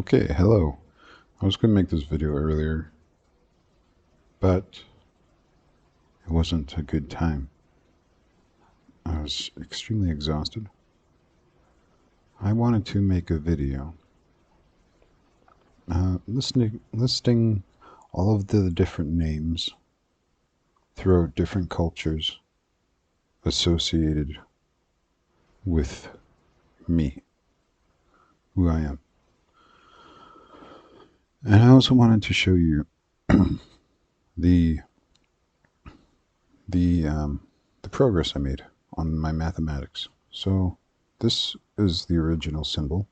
Okay, hello. I was going to make this video earlier, but it wasn't a good time. I was extremely exhausted. I wanted to make a video listing all of the different names throughout different cultures associated with me, who I am. And I also wanted to show you the the progress I made on my mathematics. So this is the original symbol,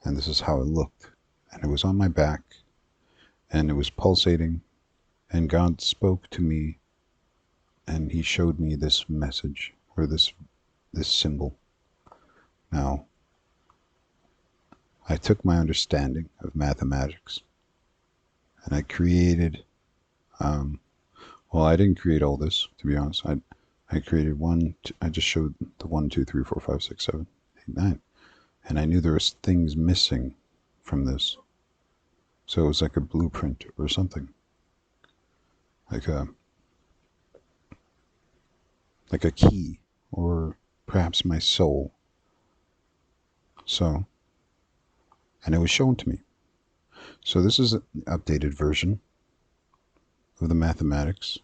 and this is how it looked. And it was on my back, and it was pulsating, and God spoke to me, and He showed me this message, or this symbol. Now, I took my understanding of mathematics, and I created. Well, I didn't create all this, to be honest. I created one. I just showed the 1, 2, 3, 4, 5, 6, 7, 8, 9, and I knew there was things missing from this. So it was like a blueprint or something, like a like a key, or perhaps my soul. So, and it was shown to me. So this is an updated version of the mathematics,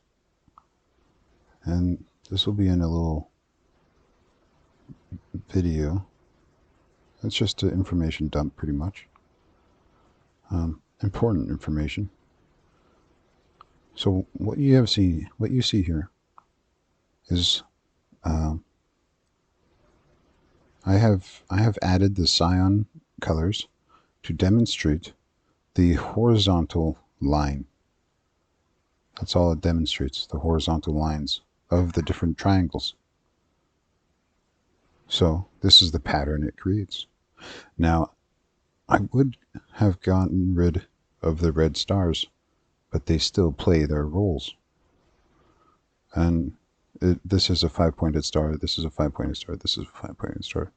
and this will be in a little video. It's just an information dump, pretty much. Important information. So what you see here is I have added the cyan colors to demonstrate the horizontal line. That's all it demonstrates, the horizontal lines of the different triangles. So this is the pattern it creates. Now, I would have gotten rid of the red stars, but they still play their roles. And this is a 5-pointed star, this is a 5-pointed star, this is a 5-pointed star.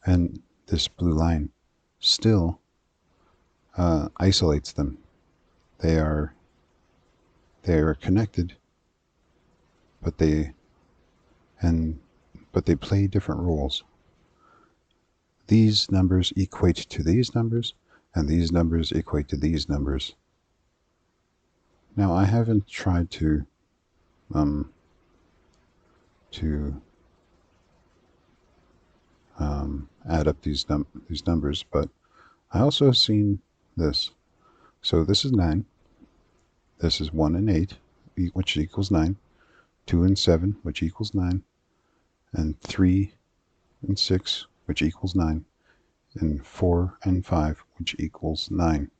And this blue line still isolates them. They are connected, but they play different roles. These numbers equate to these numbers, and these numbers equate to these numbers. Now, I haven't tried to add up these numbers, but I also have seen this. So this is 9. This is 1 and 8, which equals 9. 2 and 7, which equals 9. And 3 and 6, which equals 9. And 4 and 5, which equals 9.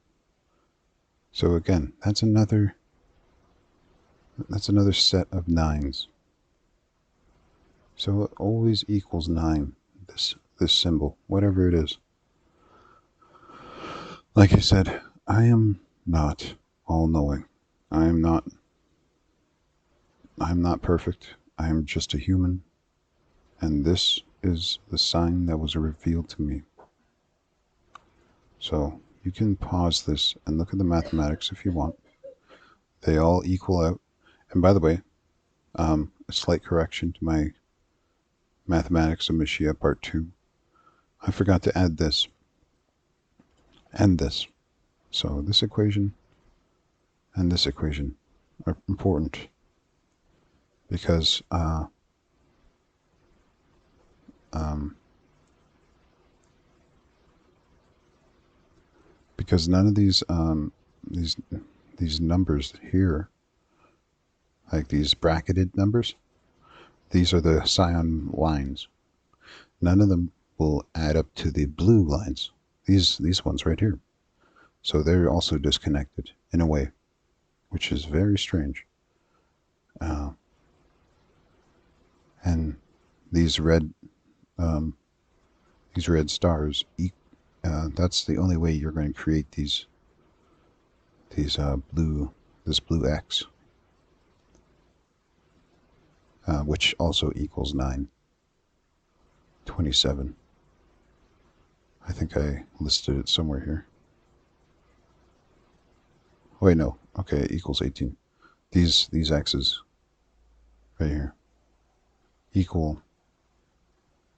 So again, that's another set of 9s. So it always equals 9, this symbol, whatever it is. Like I said, I am not all-knowing. I am not perfect. I am just a human, and this is the sign that was revealed to me. So you can pause this and look at the mathematics if you want. They all equal out. And by the way, a slight correction to my Mathematics of Mashiach Part 2. I forgot to add this and this. So this equation and this equation are important because none of these numbers here, like these bracketed numbers, these are the cyan lines. None of them will add up to the blue lines. These ones right here. So they're also disconnected in a way, which is very strange. And these red stars, that's the only way you're going to create this blue X, which also equals 9. 27. I think I listed it somewhere here. Wait, no. Okay, it equals 18. These x's right here equal.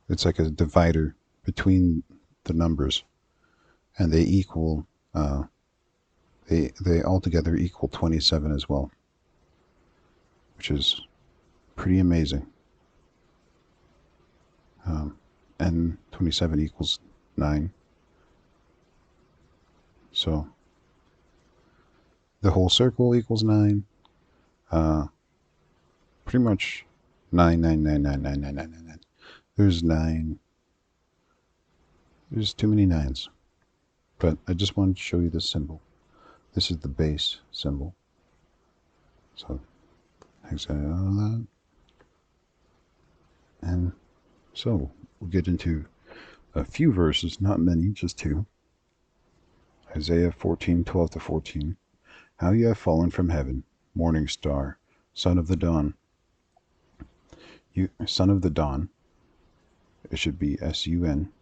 It's like a divider between the numbers, and they equal. They altogether equal 27 as well, which is pretty amazing. And 27 equals 9. So the whole circle equals 9. Pretty much 9, 9, 9, 9, 9, 9, 9, 9, 9. There's 9. There's too many 9s. But I just wanted to show you this symbol. This is the base symbol. So, exit all that. And so, we'll get into a few verses, not many, just 2. Isaiah 14:12-14. How you have fallen from heaven, morning star, son of the dawn. You, son of the dawn. It should be S-U-N,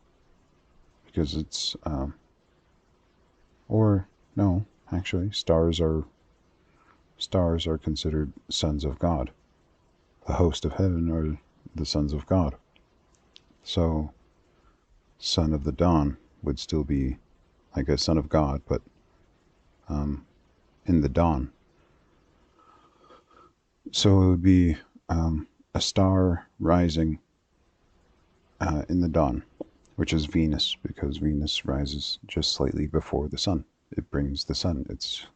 because it's, or, no, actually, stars are considered sons of God. The host of heaven are the sons of God. So, son of the dawn would still be like a son of God, but in the dawn. So it would be a star rising in the dawn, which is Venus, because Venus rises just slightly before the sun. It brings the sun. That's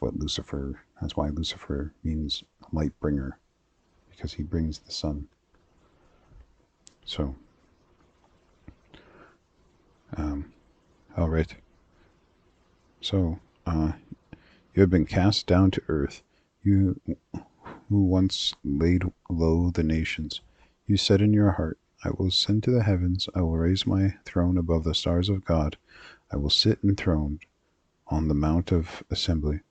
what Lucifer. That's why Lucifer means light bringer, because he brings the sun. So, all right. So, you have been cast down to earth, you who once laid low the nations. You said in your heart, I will ascend to the heavens, I will raise my throne above the stars of God, I will sit enthroned on the mount of assembly,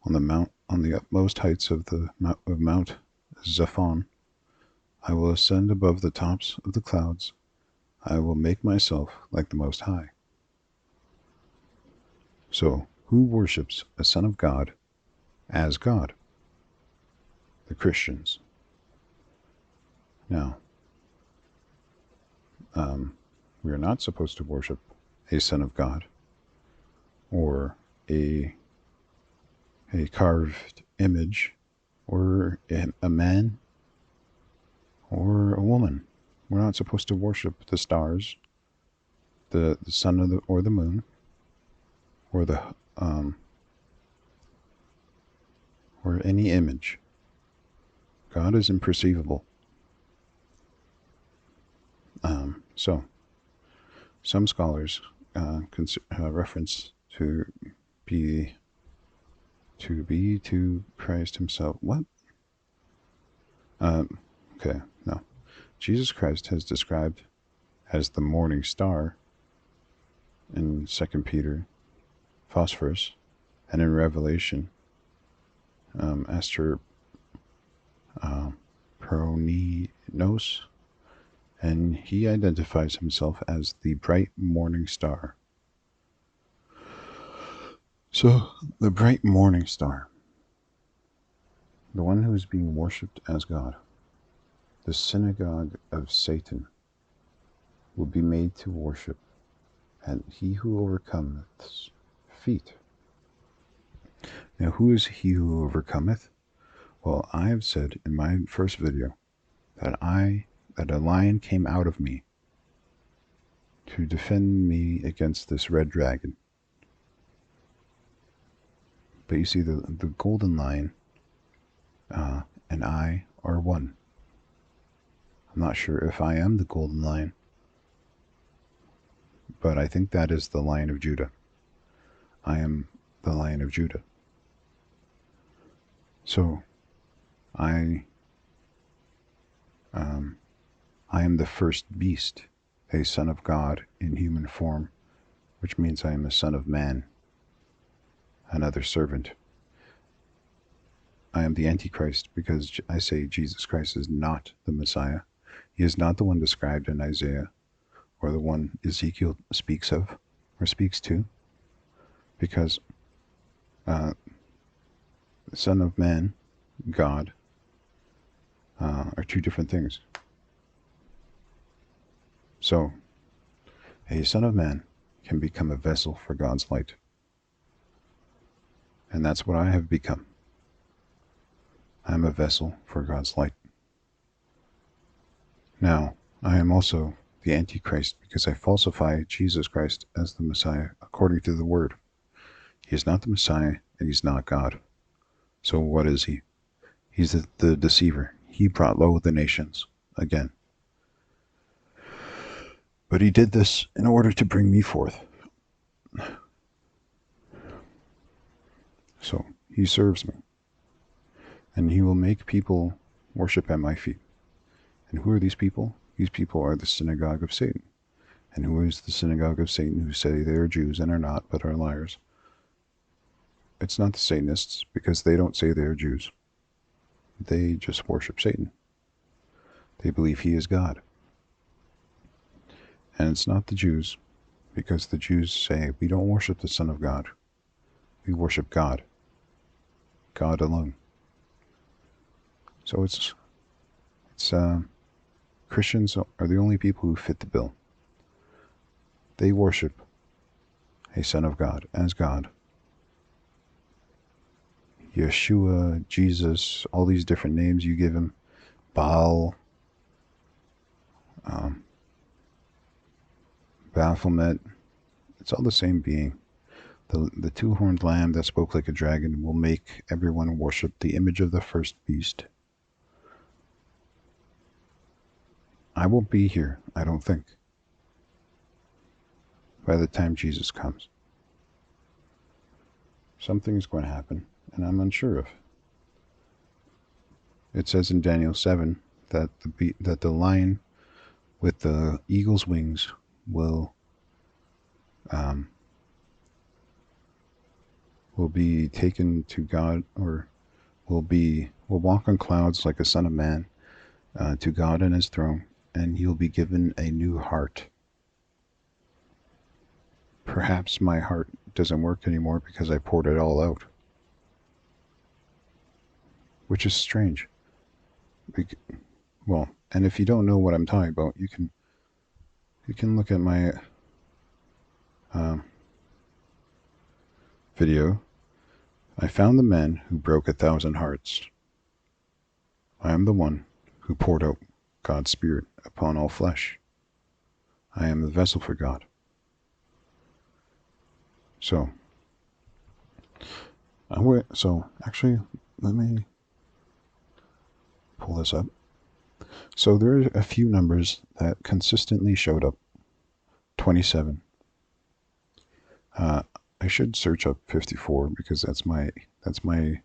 on the utmost heights of Mount Zaphon. I will ascend above the tops of the clouds, I will make myself like the Most High. So, who worships a son of God as God? The Christians. Now, we are not supposed to worship a son of God or a carved image or a man or a woman. We're not supposed to worship the stars, the sun or the moon, or the or any image. God is imperceivable. So, some scholars reference to Christ himself. What? Okay, no. Jesus Christ has described as the morning star in 2 Peter, phosphorus, and in Revelation, Aster Proninos, and he identifies himself as the bright morning star. So, the bright morning star, the one who is being worshipped as God, the synagogue of Satan, will be made to worship at he who overcometh's feet. Now, who is he who overcometh? Well, I have said in my first video that a lion came out of me to defend me against this red dragon. But you see, the golden lion and I are one. I'm not sure if I am the golden lion, but I think that is the Lion of Judah. I am the Lion of Judah. So, I am the first beast, a son of God in human form, which means I am a son of man, another servant. I am the Antichrist because I say Jesus Christ is not the Messiah. He is not the one described in Isaiah or the one Ezekiel speaks of or speaks to, because the Son of Man, God, are two different things. So, a Son of Man can become a vessel for God's light. And that's what I have become. I'm a vessel for God's light. Now, I am also the Antichrist because I falsify Jesus Christ as the Messiah according to the Word. He is not the Messiah and he's not God. So what is he? He's the deceiver. He brought low the nations again. But he did this in order to bring me forth. So he serves me. And he will make people worship at my feet. And who are these people? These people are the synagogue of Satan. And who is the synagogue of Satan who say they are Jews and are not, but are liars? It's not the Satanists, because they don't say they are Jews. They just worship Satan. They believe he is God. And it's not the Jews, because the Jews say, we don't worship the Son of God. We worship God. God alone. So it's Christians are the only people who fit the bill. They worship a Son of God as God. Yeshua, Jesus, all these different names you give him, Baal, Baphomet, it's all the same being. The two-horned lamb that spoke like a dragon will make everyone worship the image of the first beast. I won't be here, I don't think, by the time Jesus comes. Something is going to happen, and I'm unsure of. It says in Daniel 7 that the lion with the eagle's wings will be taken to God, or will walk on clouds like a son of man to God and his throne, and he'll be given a new heart. Perhaps my heart doesn't work anymore because I poured it all out, which is strange. Well, and if you don't know what I'm talking about, you can look at my video. I found the man who broke 1,000 hearts. I am the one who poured out God's Spirit upon all flesh. I am the vessel for God. So actually, let me pull this up. So there are a few numbers that consistently showed up. 27. I should search up 54 because that's my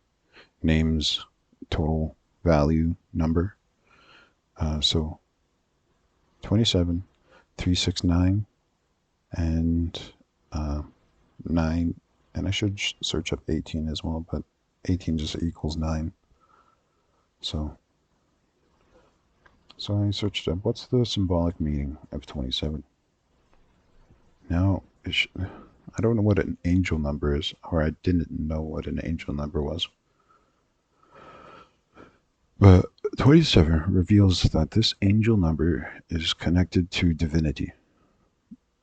name's total value number. So 27, 369, and 9, and I should search up 18 as well, but 18 just equals 9. So I searched up what's the symbolic meaning of 27. Now, I don't know what an angel number is, or I didn't know what an angel number was. But 27 reveals that this angel number is connected to divinity.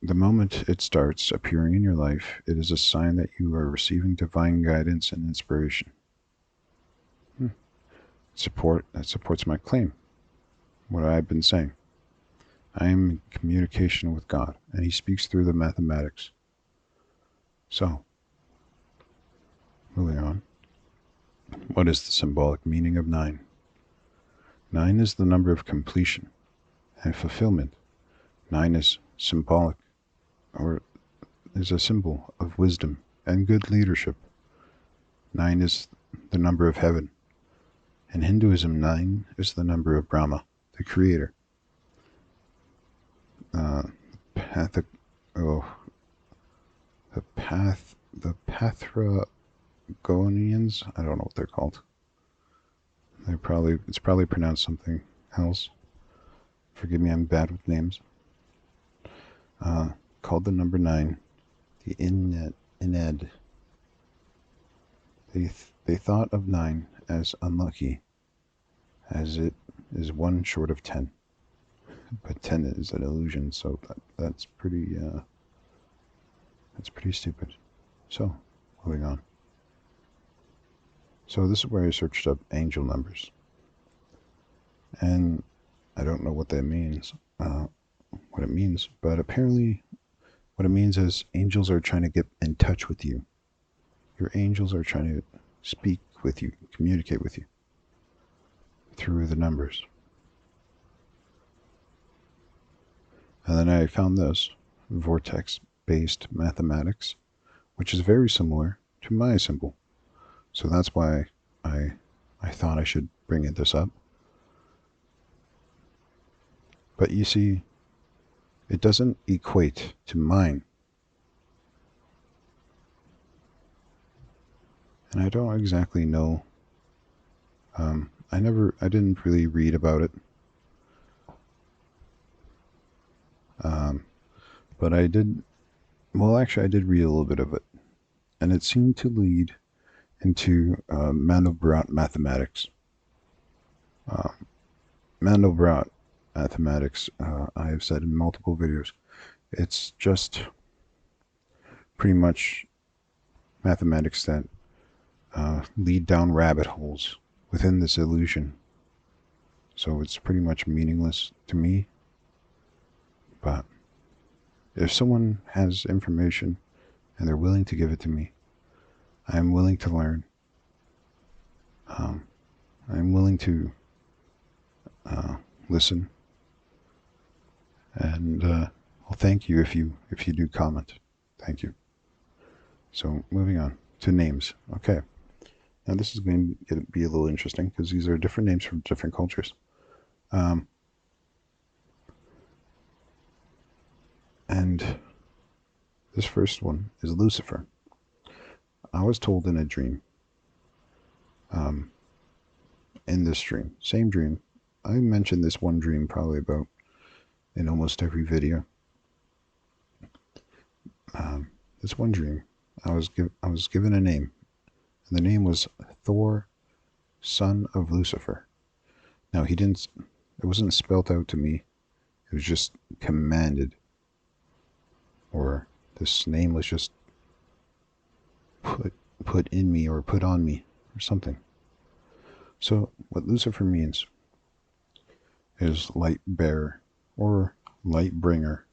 The moment it starts appearing in your life, it is a sign that you are receiving divine guidance and inspiration. That supports my claim, what I've been saying. I am in communication with God, and he speaks through the mathematics. So, moving on. What is the symbolic meaning of 9? 9 is the number of completion and fulfillment. 9 is symbolic, or is a symbol of wisdom and good leadership. 9 is the number of heaven. In Hinduism, 9 is the number of Brahma, the creator. The Pathragonians, I don't know what they're called. It's probably pronounced something else. Forgive me, I'm bad with names. called the number 9 the Ined. They thought of 9 as unlucky, as it is 1 short of 10. But 10 is an illusion, so that's pretty stupid. So, moving on. So this is where I searched up angel numbers, and I don't know what that means, but apparently what it means is angels are trying to get in touch with you. Your angels are trying to speak with you, communicate with you through the numbers. And then I found this, vortex-based mathematics, which is very similar to my symbol. So that's why I thought I should bring this up. But you see, it doesn't equate to mine. And I don't exactly know. I didn't really read about it. But I did, well, actually, I did read a little bit of it. And it seemed to lead into Mandelbrot mathematics. Mandelbrot mathematics, I have said in multiple videos, it's just pretty much mathematics that lead down rabbit holes within this illusion. So it's pretty much meaningless to me. But if someone has information and they're willing to give it to me, I'm willing to learn. I'm willing to listen. And well, thank you if you do comment. Thank you. So moving on to names. Okay. Now this is going to be a little interesting because these are different names from different cultures. And this first one is Lucifer. I was told in a dream, in this dream, same dream. I mentioned this one dream probably about in almost every video. This one dream, I was given a name, and the name was Thor, son of Lucifer. Now it wasn't spelt out to me. It was just commanded, or this name was just put in me or put on me or something. So what Lucifer means is light bearer or light bringer.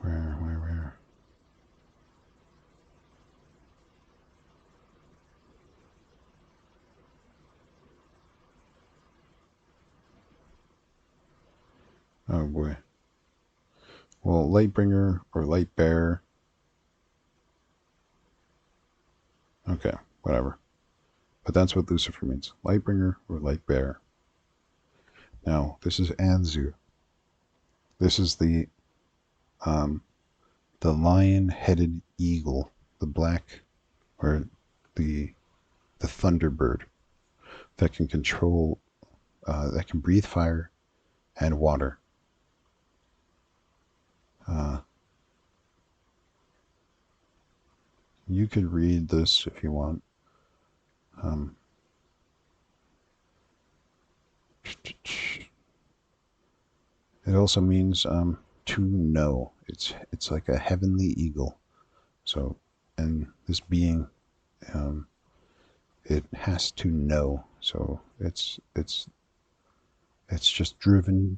Where? Oh boy. Well, light bringer or light bearer. Okay, whatever. But that's what Lucifer means. Light bringer or light bearer. Now, this is Anzu. This is the lion-headed eagle, the black, or the thunderbird that can control, that can breathe fire and water. You could read this if you want. It also means to know. It's like a heavenly eagle. So, and this being, it has to know. So it's just driven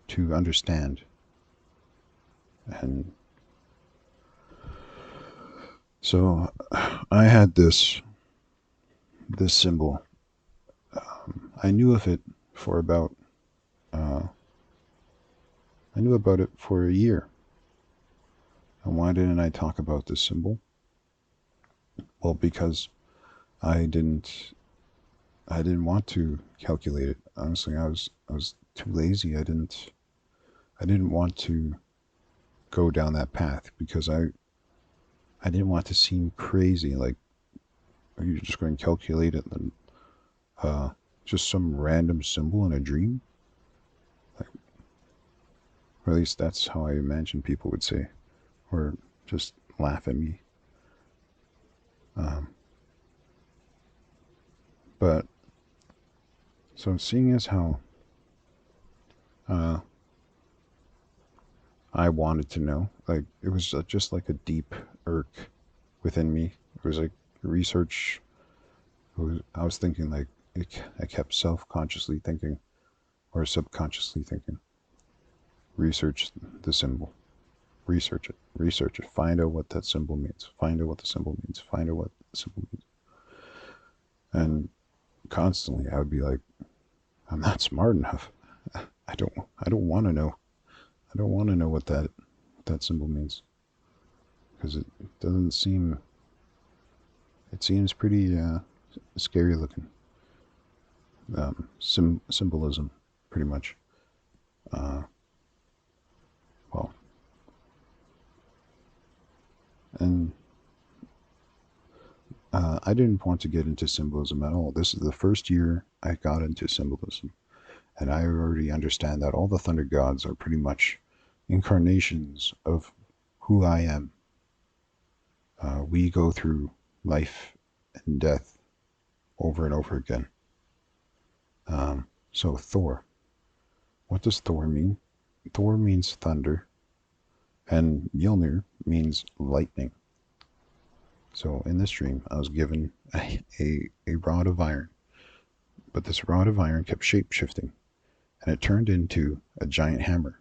to understand. And so I had this symbol. I knew of it for about I knew about it for a year. And why didn't I talk about this symbol? Well, because I didn't want to calculate it. Honestly, I was too lazy. I didn't want to go down that path because I didn't want to seem crazy. Like, are you just going to calculate it and just some random symbol in a dream? Like, or at least that's how I imagine people would say, or just laugh at me. Um, but so seeing as how uh, I wanted to know, like it was just like a deep irk within me. It was like research. I was thinking like I kept self-consciously thinking or subconsciously thinking, research the symbol, research it, find out what that symbol means, find out what the symbol means, find out what the symbol means. And constantly I would be like, I'm not smart enough. I don't want to know. I don't want to know what that symbol means because it doesn't seem. It seems pretty scary looking. Symbolism, pretty much. Uh, well, and I didn't want to get into symbolism at all. This is the first year I got into symbolism, and I already understand that all the thunder gods are pretty much incarnations of who I am. We go through life and death over and over again. So Thor, what does Thor mean? Thor means thunder, and Mjolnir means lightning. So in this dream, I was given a rod of iron, but this rod of iron kept shape shifting, and it turned into a giant hammer,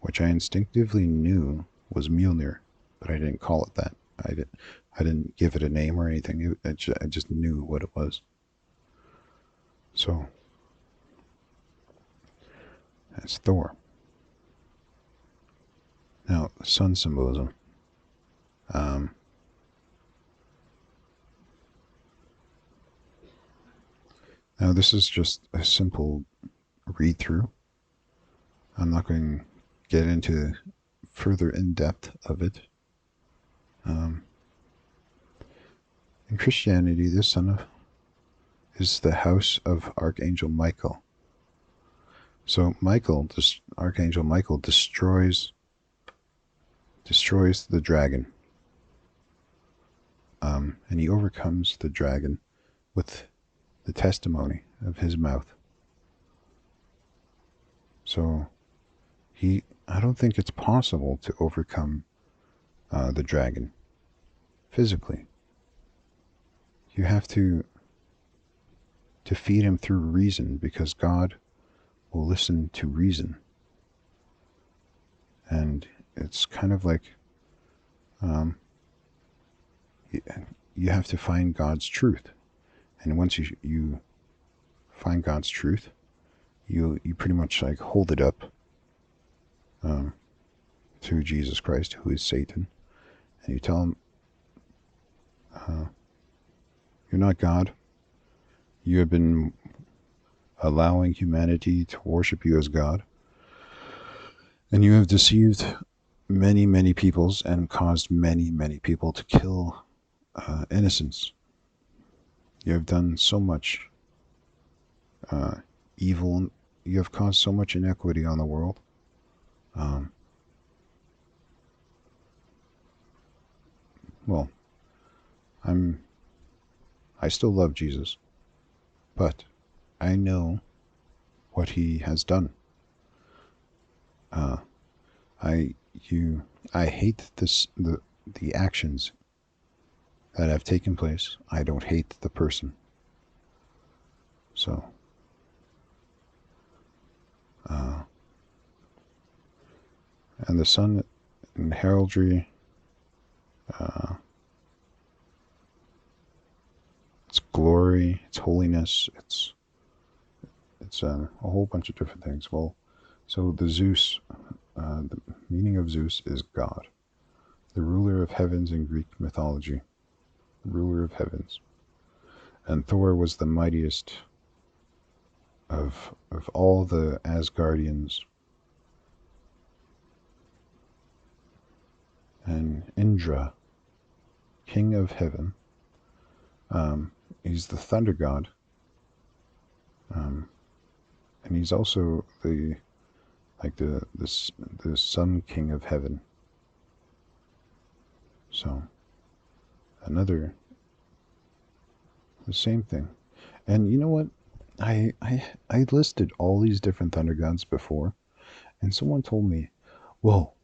which I instinctively knew was Mjolnir, but I didn't call it that. I didn't give it a name or anything. I just knew what it was. So that's Thor. Now, sun symbolism. Um, Now, this is just a simple read through. I'm not going to get into further in depth of it. Um, in Christianity, this sun is the house of Archangel Michael. So Archangel Michael, destroys the dragon, and he overcomes the dragon with the testimony of his mouth. So I don't think it's possible to overcome the dragon physically. You have to feed him through reason, because God will listen to reason. And it's kind of like um, you have to find God's truth. And once you find God's truth, you pretty much like hold it up um, to Jesus Christ, who is Satan, and you tell him, you're not God. You have been allowing humanity to worship you as God, and you have deceived many, many peoples and caused many, many people to kill innocents. You have done so much evil. You have caused so much inequity on the world. Um, well, I still love Jesus, but I know what he has done. Uh, I you I hate the actions that have taken place. I don't hate the person. So, uh, and the sun in heraldry, uh, its glory, its holiness, it's a whole bunch of different things. Well, so the meaning of Zeus is God, the ruler of heavens in Greek mythology, ruler of heavens. And Thor was the mightiest of all the Asgardians. And Indra, king of heaven, he's the thunder god, And he's also the the Sun King of Heaven. So the same thing. And you know what? I listed all these different thunder gods before, and someone told me, well,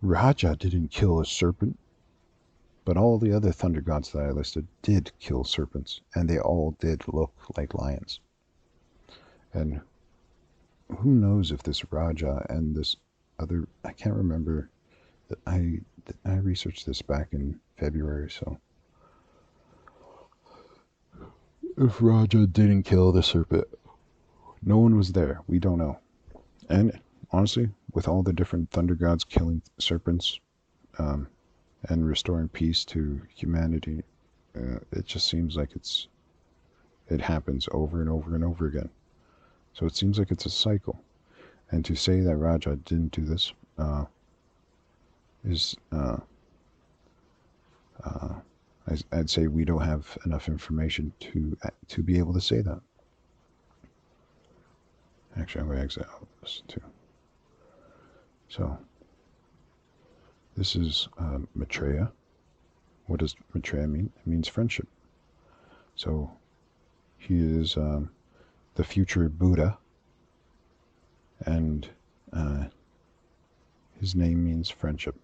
Raja didn't kill a serpent, but all the other thunder gods that I listed did kill serpents, and they all did look like lions. And who knows if this Raja and this other, I can't remember, that I researched this back in February, so if Raja didn't kill the serpent, no one was there. We don't know. And honestly, with all the different thunder gods killing serpents and restoring peace to humanity, it just seems like it happens over and over and over again. So it seems like it's a cycle. And to say that Raja didn't do this is, I'd say we don't have enough information to be able to say that. Actually, I'm going to exit out of this too. So, this is Maitreya. What does Maitreya mean? It means friendship. So, he is the future Buddha, and his name means friendship.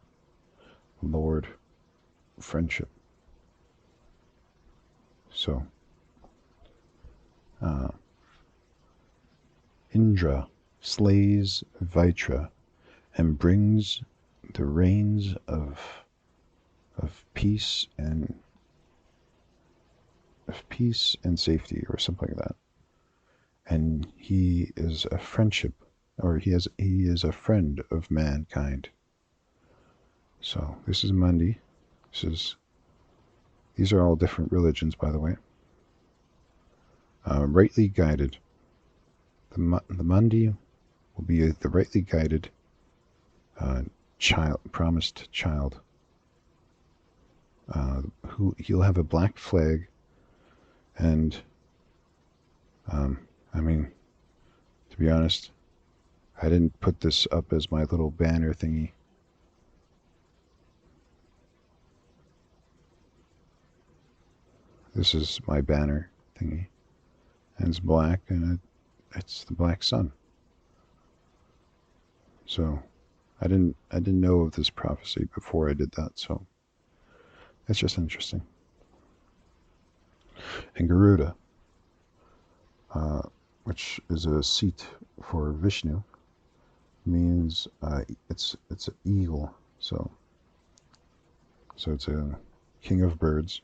Lord Friendship. So, Indra slays Vaitra and brings the reigns of peace and safety, or something like that. And he is a friendship, or he is a friend of mankind. So this is Mundi. These are all different religions, by the way. Rightly guided. The Mundi will be the rightly guided promised child. He'll have a black flag, and I mean, to be honest, I didn't put this up as my little banner thingy. This is my banner thingy, and it's black, and it's the black sun. So I didn't know of this prophecy before I did that, so it's just interesting. And Garuda, which is a seat for Vishnu, means it's an eagle. So it's a king of birds.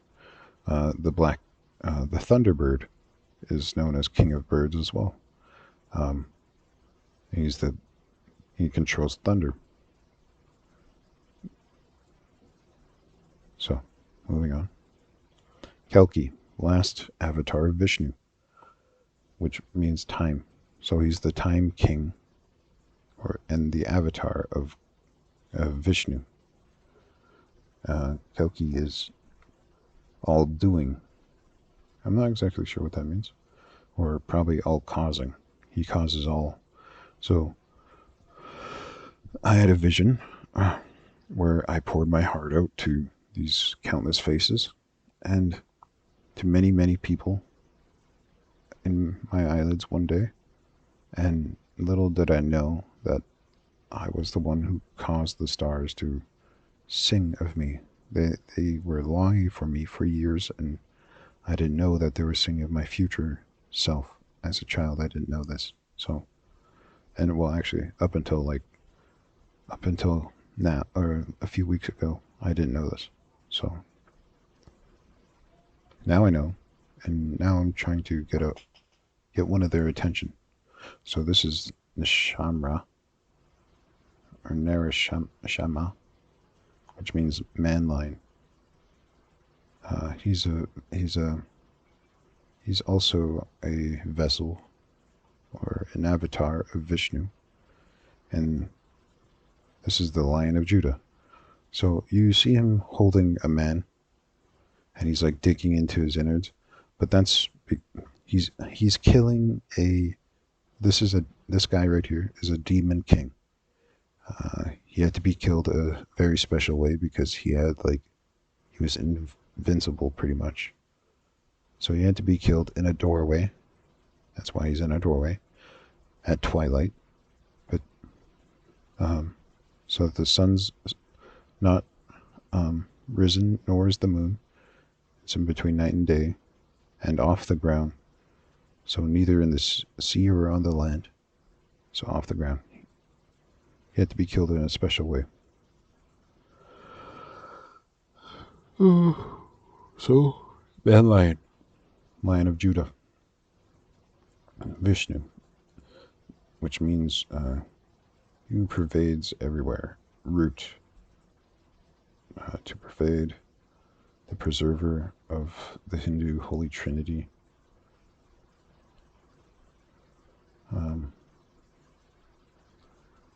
The thunderbird is known as king of birds as well. He controls thunder. So, moving on. Kalki, last avatar of Vishnu, which means time. So he's the time king, and the avatar of Vishnu. Kalki is all doing. I'm not exactly sure what that means. Or probably all causing. He causes all. So I had a vision where I poured my heart out to these countless faces and to many, many people in my eyelids one day. And little did I know that I was the one who caused the stars to sing of me. They were longing for me for years, and I didn't know that they were singing of my future self. As a child, I didn't know this. So, and well, actually, up until now, or a few weeks ago, I didn't know this. So now I know, and now I'm trying to get one of their attention. So this is Nishamra, or Narashama, which means man lion. He's also a vessel or an avatar of Vishnu, and this is the Lion of Judah. So you see him holding a man, and he's like digging into his innards, but He's killing a. This guy right here is a demon king. He had to be killed a very special way because he was invincible pretty much. So he had to be killed in a doorway. That's why he's in a doorway at twilight. But so that the sun's not risen, nor is the moon. It's in between night and day, and off the ground. So neither in the sea or on the land. So off the ground. He had to be killed in a special way. So, man lion. Lion of Judah. Vishnu. Which means who pervades everywhere. Root. To pervade. The preserver of the Hindu Holy Trinity.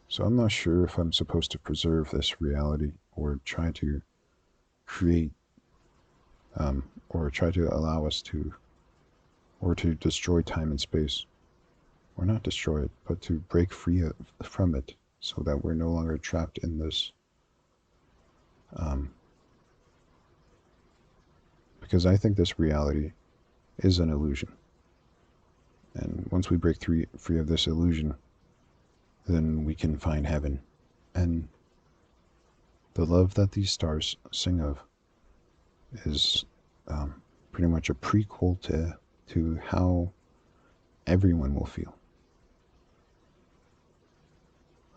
So I'm not sure if I'm supposed to preserve this reality or try to create or try to allow us to, or to destroy time and space, or not destroy it, but to break free from it so that we're no longer trapped in this. Because I think this reality is an illusion. And once we break free of this illusion, then we can find heaven. And the love that these stars sing of is pretty much a prequel to how everyone will feel.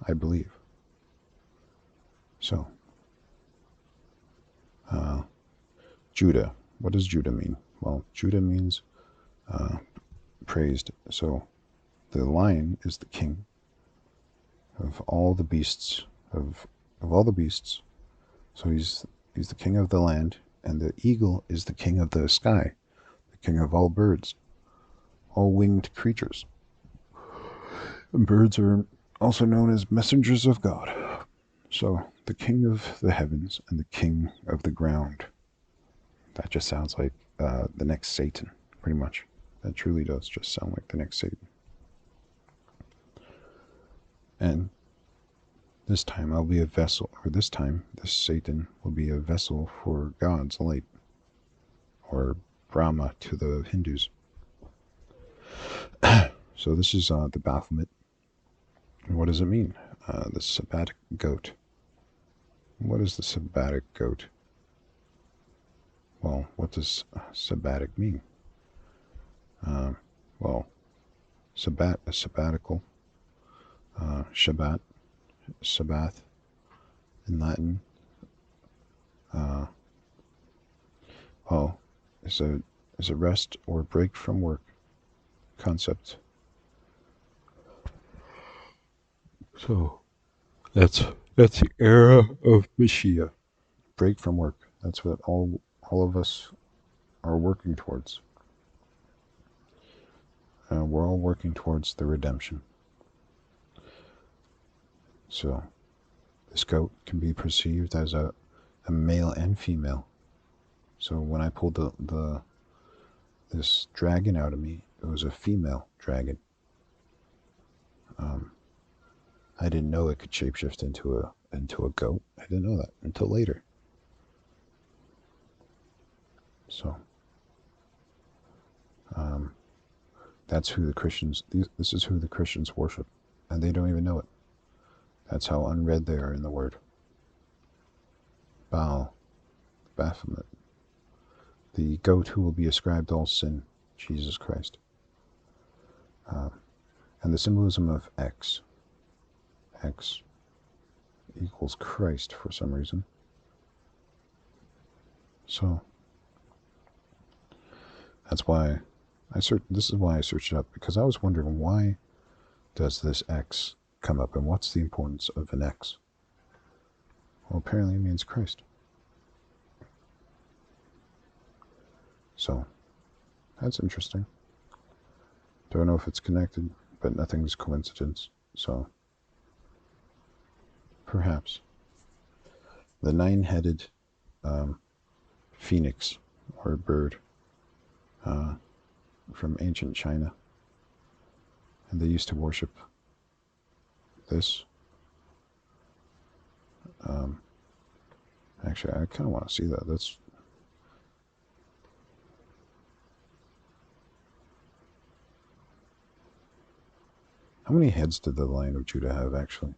I believe. So, Judah. What does Judah mean? Well, Judah means praised. So, the lion is the king of all the beasts, of all the beasts. So he's the king of the land, and the eagle is the king of the sky, the king of all birds, all winged creatures. And birds are also known as messengers of God. So the king of the heavens and the king of the ground. That just sounds like the next Satan, pretty much. That truly does just sound like the next Satan. And this time I'll be a vessel, or this time this Satan will be a vessel for God's light, or Brahma to the Hindus. So this is the Baphomet. And what does it mean? The sabbatic goat. What is the sabbatic goat? Well, what does sabbatic mean? Well, sabbatical, Shabbat, Sabbath in Latin. Is a rest or break from work concept. So that's the era of Mashiach. Break from work. That's what all of us are working towards. We're all working towards the redemption. So this goat can be perceived as a male and female. So when I pulled this dragon out of me, it was a female dragon. I didn't know it could shapeshift into a goat. I didn't know that until later. So that's who the Christians. This is who the Christians worship, and they don't even know it. That's how unread they are in the Word. Baal, Baphomet, the goat who will be ascribed all sin, Jesus Christ, and the symbolism of X. X equals Christ for some reason. So that's why this is why I searched it up, because I was wondering, why does this X come up and what's the importance of an X? Well, apparently it means Christ. So that's interesting. Don't know if it's connected, but nothing's coincidence. So perhaps the 9-headed phoenix or bird from ancient China, and they used to worship this. Actually, I kind of want to see that. That's how many heads did the Lion of Judah have, actually?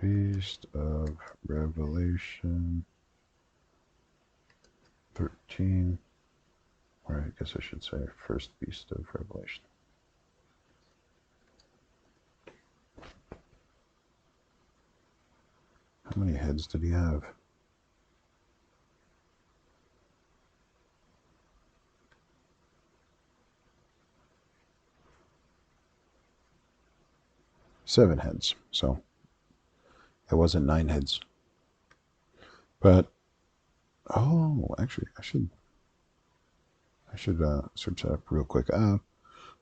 Beast of Revelation 13. Or I guess I should say first Beast of Revelation. How many heads did he have? Seven heads. So it wasn't 9 heads. But oh, actually, I should search that up real quick.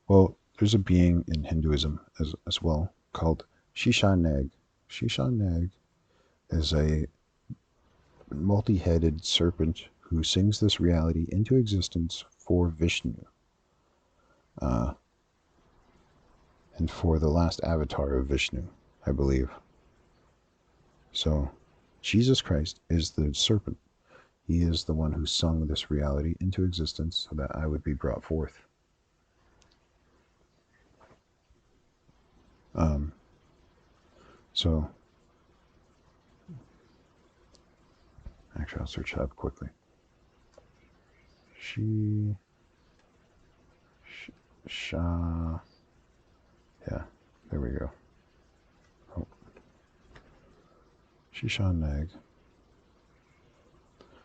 Well, there's a being in Hinduism as well called Sheshanag. Sheshanag is a multi-headed serpent who sings this reality into existence for Vishnu, and for the last avatar of Vishnu, I believe. So, Jesus Christ is the serpent. He is the one who sung this reality into existence so that I would be brought forth. So, actually, I'll search that up quickly. Yeah, there we go. Oh. Sheshanag.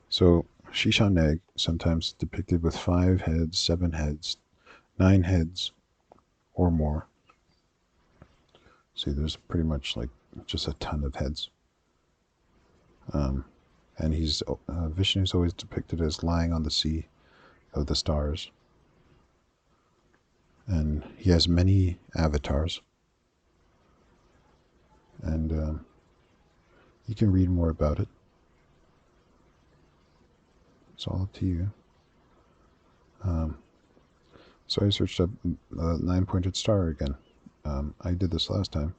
So, Sheshanag, sometimes depicted with 5 heads, 7 heads, 9 heads, or more. See, there's pretty much like just a ton of heads. And Vishnu's always depicted as lying on the sea of the stars. And he has many avatars. And you can read more about it. It's all up to you. So I searched up 9-pointed star again. I did this last time.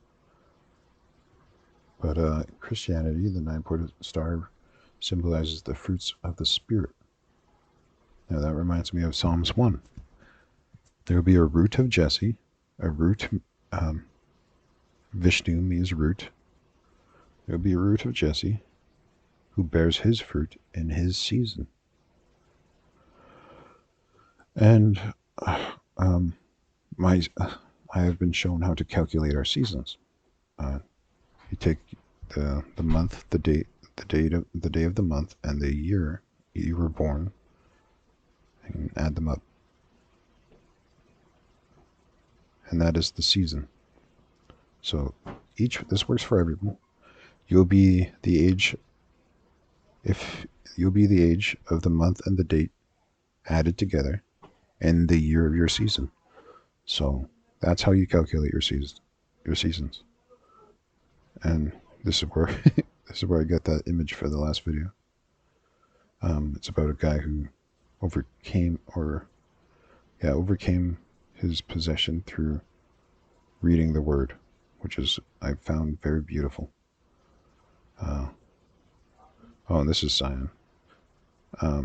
But Christianity, the 9-pointed star, symbolizes the fruits of the Spirit. Now that reminds me of Psalms 1. There will be a root of Jesse, a root, Vishnu means root. There will be a root of Jesse who bears his fruit in his season. And I have been shown how to calculate our seasons. You take the month, the day of the month, and the year you were born, and add them up. And that is the season. So this works for everyone. You'll be the age of the month and the date added together and the year of your season. So that's how you calculate your seasons. And this is where I got that image for the last video. It's about a guy who overcame his possession through reading the word, which is I found very beautiful. And this is Sion. I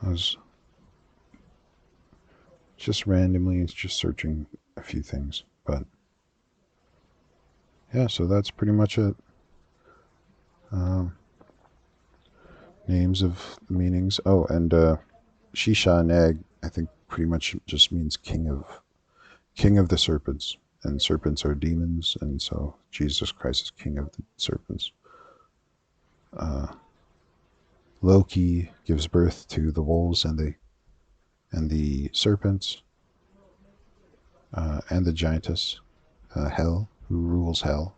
was just randomly searching a few things, but yeah, so that's pretty much it. Names of meanings. Oh, and Sheshanag, I think, pretty much just means king of the serpents, and serpents are demons, and so Jesus Christ is king of the serpents. Loki gives birth to the wolves and the serpents, and the giantess, Hel, who rules Hell.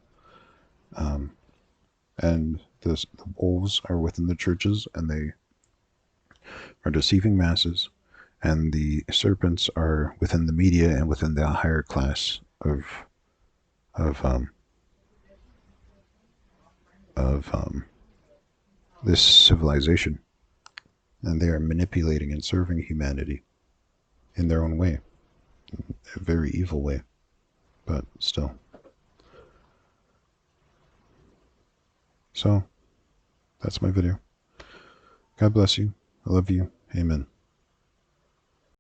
And the wolves are within the churches, and they are deceiving masses, and the serpents are within the media and within the higher class of of this civilization, and they are manipulating and serving humanity in their own way, a very evil way, but still. So, that's my video. God bless you. I love you. Amen.